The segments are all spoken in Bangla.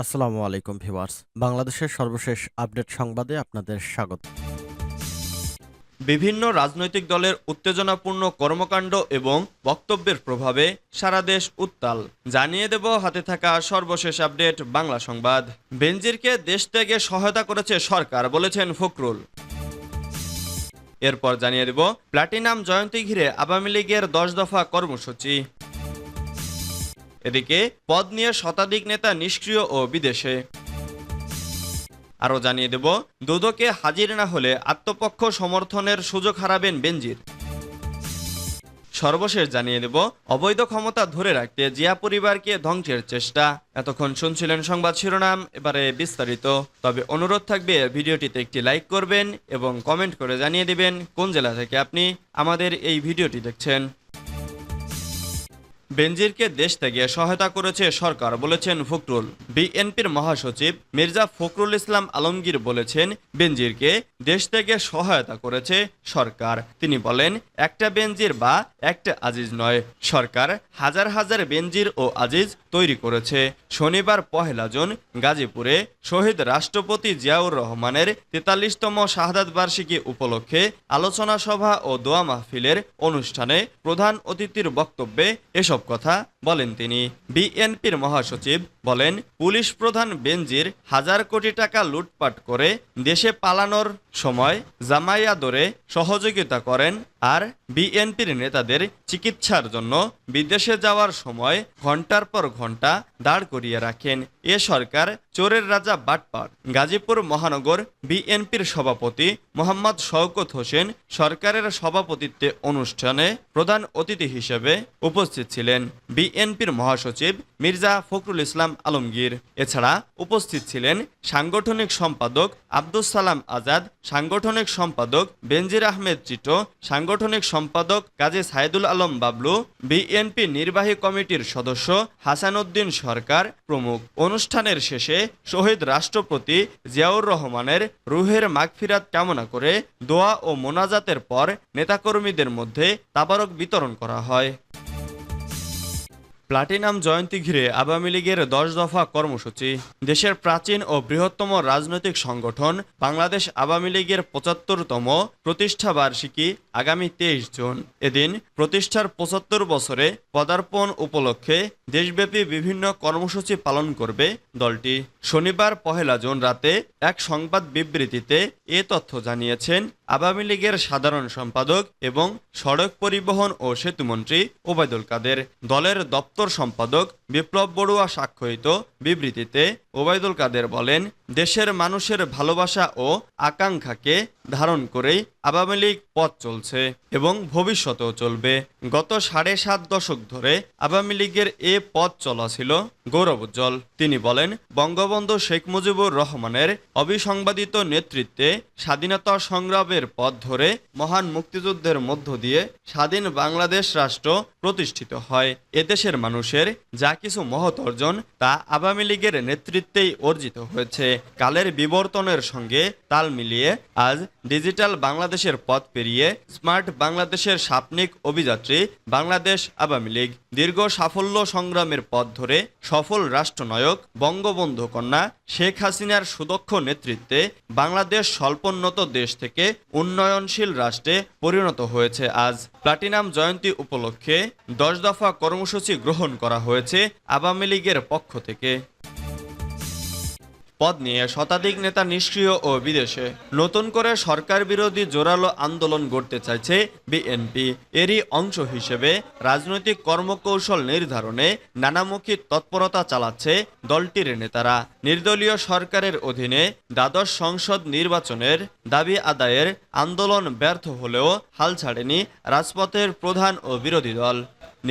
আসসালামু আলাইকুম ভিউয়ার্স। বাংলাদেশের সর্বশেষ আপডেট সংবাদে আপনাদের স্বাগত। বিভিন্ন রাজনৈতিক দলের উত্তেজনাপূর্ণ কর্মকাণ্ড এবং বক্তব্যের প্রভাবে সারা দেশ উত্তাল। জানিয়ে দেব হাতে থাকা সর্বশেষ আপডেট বাংলা সংবাদ। বেনজিরকে দেশ ত্যাগে সহায়তা করেছে সরকার, বলেছেন ফখরুল। এরপর জানিয়ে দেব প্লাটিনাম জয়ন্তী ঘিরে আওয়ামী লীগের 10 দফা কর্মসূচি। এদিকে পদ নিয়ে শতাধিক নেতা নিষ্ক্রিয় ও বিদেশে। আরও জানিয়ে দেব দুদকে হাজির না হলে আত্মপক্ষ সমর্থনের সুযোগ হারাবেন বেনজির। সর্বশেষ জানিয়ে দেব অবৈধ ক্ষমতা ধরে রাখতে জিয়া পরিবারকে ধ্বংসের চেষ্টা। এতক্ষণ শুনছিলেন সংবাদ শিরোনাম, এবারে বিস্তারিত। তবে অনুরোধ থাকবে ভিডিওটিতে একটি লাইক করবেন এবং কমেন্ট করে জানিয়ে দিবেন কোন জেলা থেকে আপনি আমাদের এই ভিডিওটি দেখছেন। বেনজিরকে দেশ ত্যাগে সহায়তা করেছে সরকার, বলেছেন ফখরুল। বিএনপির মহাসচিব মির্জা ফখরুল ইসলাম আলমগীর বলেছেন বেনজিরকে দেশ ত্যাগে সহায়তা করেছে সরকার। তিনি বলেন, একটা বেনজির বা একটা আজিজ নয়, সরকার হাজার হাজার বেনজির ও আজিজ তৈরি করেছে। শনিবার 1 জুন গাজীপুরে শহীদ রাষ্ট্রপতি জিয়াউর রহমানের 43তম শাহাদাত বার্ষিকী উপলক্ষে আলোচনা সভা ও দোয়া মাহফিলের অনুষ্ঠানে প্রধান অতিথির বক্তব্যে এসব কথা বলেন তিনি। বিএনপির মহাসচিব বলেন, পুলিশ প্রধান বেনজির হাজার কোটি টাকা লুটপাট করে দেশে পালানোর সময় জামায়াদরে সহযোগিতা করেন, আর বিএনপির নেতাদের চিকিৎসার জন্য বিদেশে যাওয়ার সময় ঘন্টার পর ঘন্টা দাঁড় করিয়ে রাখেন। এ সরকার চোরের রাজা বাটপার। গাজীপুর মহানগর বিএনপির সভাপতি মোহাম্মদ শওকত হোসেন সরকারের সভাপতিত্বে অনুষ্ঠানে প্রধান অতিথি হিসেবে উপস্থিত ছিলেন বিএনপির মহাসচিব মির্জা ফখরুল ইসলাম আলমগীর। এছাড়া উপস্থিত ছিলেন সাংগঠনিক সম্পাদক আব্দুস সালাম আজাদ, সাংগঠনিক সম্পাদক বেনজির আহমেদ চিটো, সাংগঠনিক সম্পাদক কাজী সাইদুল আলম বাবলু, বিএনপি নির্বাহী কমিটির সদস্য হাসান উদ্দিন সরকার প্রমুখ। অনুষ্ঠানের শেষে শহীদ রাষ্ট্রপতি জিয়াউর রহমানের রুহের মাগফিরাত কামনা করে দোয়া ও মোনাজাতের পর নেতাকর্মীদের মধ্যে তাবারক বিতরণ করা হয়। প্লাটিনাম জয়ন্তী ঘিরে আওয়ামী লীগের 10 দফা কর্মসূচি। দেশের প্রাচীন ও বৃহত্তম রাজনৈতিক সংগঠন বাংলাদেশ আওয়ামী লীগের 75তম প্রতিষ্ঠা বার্ষিকী আগামী 23 জুন। এদিন প্রতিষ্ঠার 75 বছরে পদার্পণ উপলক্ষে দেশব্যাপী বিভিন্ন কর্মসূচি পালন করবে দলটি। শনিবার 1 জুন রাতে এক সংবাদ বিবৃতিতে এ তথ্য জানিয়েছেন আওয়ামী লীগের সাধারণ সম্পাদক এবং সড়ক পরিবহন ও সেতুমন্ত্রী ওবায়দুল কাদের। দলের দপ্তর সম্পাদক বিপ্লব বড়ুয়া স্বাক্ষরিত বিবৃতিতে ওবায়দুল কাদের বলেন, দেশের মানুষের ভালোবাসা ও আকাঙ্ক্ষাকে ধারণ করেই আওয়ামী লীগ পথ চলছে এবং ভবিষ্যতেও চলবে। গত 7.5 দশক ধরে আওয়ামী লীগের এ পথ চলা ছিল গৌরবোজ্জ্বল। তিনি বলেন, বঙ্গবন্ধু শেখ মুজিবুর রহমানের অবিসংবাদিত নেতৃত্বে স্বাধীনতা সংগ্রামের পথ ধরে মহান মুক্তিযুদ্ধের মধ্য দিয়ে স্বাধীন বাংলাদেশ রাষ্ট্র প্রতিষ্ঠিত হয়। এদেশের মানুষের যা কিছু মহৎ অর্জন তা আওয়ামী লীগের নেতৃত্বেই অর্জিত হয়েছে। কালের বিবর্তনের সঙ্গে তাল মিলিয়ে আজ ডিজিটাল বাংলাদেশের পথ পেরিয়ে স্মার্ট বাংলাদেশের স্বপ্নিক অভিযাত্রী বাংলাদেশ আওয়ামী লীগ। দীর্ঘ সাফল্য সংগ্রামের পথ ধরে সফল রাষ্ট্রনায়ক বঙ্গবন্ধু কন্যা শেখ হাসিনার সুদক্ষ নেতৃত্বে বাংলাদেশ স্বল্পোন্নত দেশ থেকে উন্নয়নশীল রাষ্ট্রে পরিণত হয়েছে। আজ প্লাটিনাম জয়ন্তী উপলক্ষে 10 দফা কর্মসূচি গ্রহণ করা হয়েছে আওয়ামী লীগের পক্ষ থেকে। পদ নিয়ে শতাধিক নেতা নিষ্ক্রিয় ও বিদেশে। নতুন করে সরকার বিরোধী জোরালো আন্দোলন গড়তে চাইছে বিএনপি। এরই অংশ হিসেবে রাজনৈতিক কর্মকৌশল নির্ধারণে নানামুখী তৎপরতা চালাচ্ছে দলটির নেতারা। নির্দলীয় সরকারের অধীনে দ্বাদশ সংসদ নির্বাচনের দাবি আদায়ের আন্দোলন ব্যর্থ হলেও হাল ছাড়েনি রাজপথের প্রধান ও বিরোধী দল।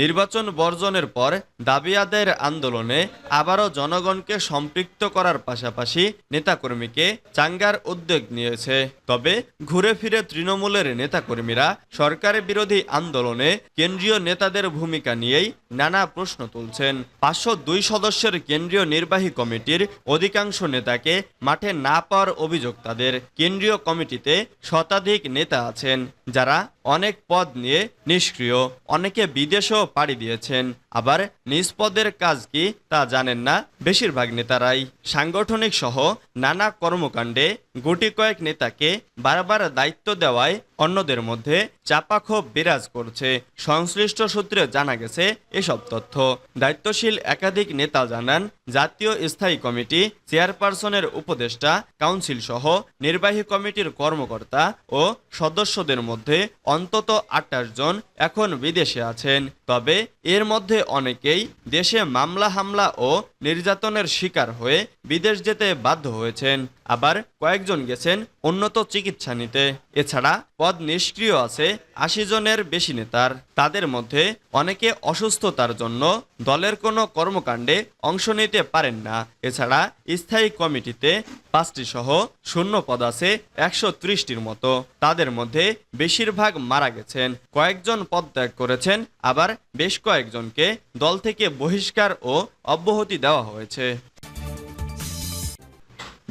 নির্বাচন বর্জনের পর দাবি আদায়ের আন্দোলনে আবারও জনগণকে সম্পৃক্ত করার পাশাপাশি নেতাকর্মীকে চাঙ্গার উদ্যোগ নিয়েছে। তবে ঘুরে ফিরে তৃণমূলের নেতাকর্মীরা সরকার বিরোধী আন্দোলনে কেন্দ্রীয় নেতাদের ভূমিকা নিয়েই নানা প্রশ্ন তুলছেন। 502 সদস্যের কেন্দ্রীয় নির্বাহী কমিটির অধিকাংশ নেতাকে মাঠে না পাওয়ার অভিযোগ তাদের। কেন্দ্রীয় কমিটিতে শতাধিক নেতা আছেন যারা অনেক পদ নিয়ে নিষ্ক্রিয়, অনেকে বিদেশেও পাড়ি দিয়েছেন, আবার নিজ পদের কাজ কি তা জানেন না বেশিরভাগ নেতারাই। সাংগঠনিক সহ নানা কর্মকাণ্ডে গুটি কয়েক নেতাকে বারবার দায়িত্ব দেওয়ায় অন্যদের মধ্যে চাপা ক্ষোভ বিরাজ করছে। সংশ্লিষ্ট সূত্রে জানা গেছে এসব তথ্য। দায়িত্বশীল একাধিক নেতা জানান, জাতীয় স্থায়ী কমিটি চেয়ারপারসনের উপদেষ্টা কাউন্সিল সহ নির্বাহী কমিটির কর্মকর্তা ও সদস্যদের মধ্যে অন্তত 28 জন এখন বিদেশে আছেন। তবে এর মধ্যে অনেকেই দেশে মামলা হামলা ও নির্যাতনের শিকার হয়ে বিদেশ যেতে বাধ্য হয়েছেন, আবার কয়েকজন গেছেন উন্নত চিকিৎসা নিতে। এছাড়া পদ নিষ্ক্রিয় আছে 80 জনের বেশি নেতার। তাদের মধ্যে অনেকে অসুস্থতার জন্য দলের কোনো কর্মকাণ্ডে অংশ নিতে পারেন না। এছাড়া স্থায়ী কমিটিতে 5টি সহ শূন্য পদ আছে 130টির মতো। তাদের মধ্যে বেশিরভাগ মারা গেছেন, কয়েকজন পদত্যাগ করেছেন, আবার বেশ কয়েকজনকে দল থেকে বহিষ্কার ও অব্যাহতি দেওয়া হয়েছে।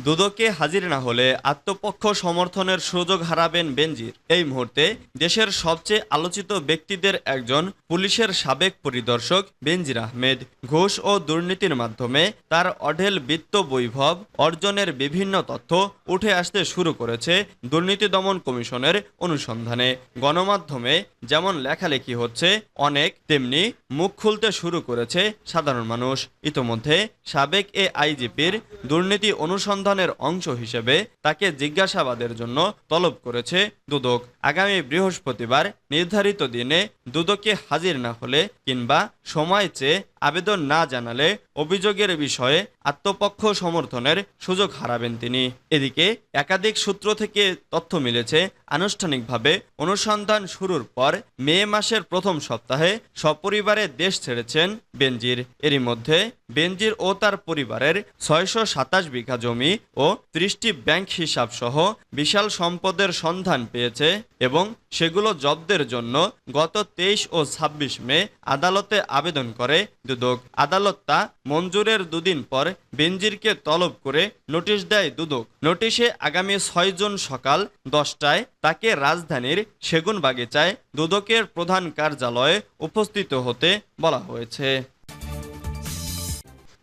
দুদকে হাজির না হলে আত্মপক্ষ সমর্থনের সুযোগ হারাবেন বেনজির। এই মুহূর্তে দেশের সবচেয়ে আলোচিত ব্যক্তিদের একজন পুলিশের সাবেক পরিদর্শক বেনজির আহমেদ। ঘুষ ও দুর্নীতির মাধ্যমে তার অঢেল বিত্ত বৈভব অর্জনের বিভিন্ন তথ্য উঠে আসতে শুরু করেছে দুর্নীতি দমন কমিশনের অনুসন্ধানে। গণমাধ্যমে যেমন লেখালেখি হচ্ছে, অনেক তেমনি মুখ খুলতে শুরু করেছে সাধারণ মানুষ। ইতোমধ্যে সাবেক আইজিপির দুর্নীতি অনুসন্ধানের অংশ হিসেবে তাকে জিজ্ঞাসাবাদের জন্য তলব করেছে দুদক। আগামী বৃহস্পতিবার নির্ধারিত দিনে দুদকে হাজির না হলে কিংবা সময় চেয়ে আবেদন না জানালে অভিযোগের বিষয়ে আত্মপক্ষ সমর্থনের সুযোগ হারাবেন তিনি। এদিকে একাধিক সূত্র থেকে তথ্য মিলেছে, আনুষ্ঠানিকভাবে অনুসন্ধান শুরুর পর মে মাসের প্রথম সপ্তাহে সপরিবারে দেশ ছেড়েছেন বেনজির। এরই মধ্যে বেনজির ও তার পরিবারের 627 বিঘা জমি ও 30টি ব্যাংক হিসাব সহ বিশাল সম্পদের সন্ধান পেয়েছে এবং সেগুলো জব্দের জন্য গত 23 ও 26 মে আদালতে আবেদন করে দুদক। আদালত তা মঞ্জুরের দুদিন পর বেনজিরকে তলব করে নোটিশ দেয় দুদক। নোটিশে আগামী 6 জুন সকাল 10টায় তাকে রাজধানীর সেগুনবাগিচায় দুদকের প্রধান কার্যালয়ে উপস্থিত হতে বলা হয়েছে।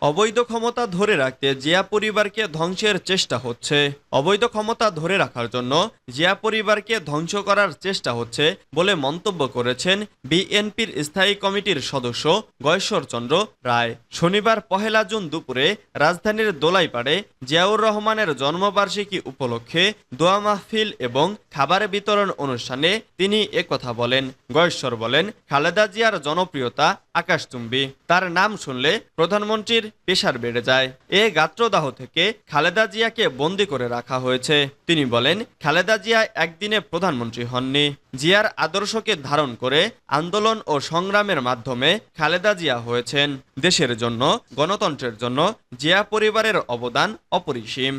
অবৈধ ক্ষমতা ধরে রাখতে জিয়া পরিবারকে ধ্বংসের চেষ্টা হচ্ছে। অবৈধ ক্ষমতা ধরে রাখার জন্য জিয়া পরিবারকে ধ্বংস করার চেষ্টা হচ্ছে বলে মন্তব্য করেছেন বিএনপির স্থায়ী কমিটির সদস্য গয়েশ্বর চন্দ্র রায়। শনিবার 1 জুন দুপুরে রাজধানীর দোলাইপাড়ে জিয়াউর রহমানের জন্মবার্ষিকী উপলক্ষে দোয়া মাহফিল এবং খাবার বিতরণ অনুষ্ঠানে তিনি একথা বলেন। গয়েশ্বর বলেন, খালেদা জিয়ার জনপ্রিয়তা আকাশচুম্বী। তার নাম শুনলে প্রধানমন্ত্রীর প্রেসার বেড়ে যায়। এ গাত্রদাহ থেকে খালেদা জিয়াকে বন্দী করে রাখা হয়েছে। তিনি বলেন, খালেদা জিয়া একদিনে প্রধানমন্ত্রী হননি। জিয়ার আদর্শকে ধারণ করে আন্দোলন ও সংগ্রামের মাধ্যমে খালেদা জিয়া হয়েছেন। দেশের জন্য, গণতন্ত্রের জন্য জিয়া পরিবারের অবদান অপরিসীম।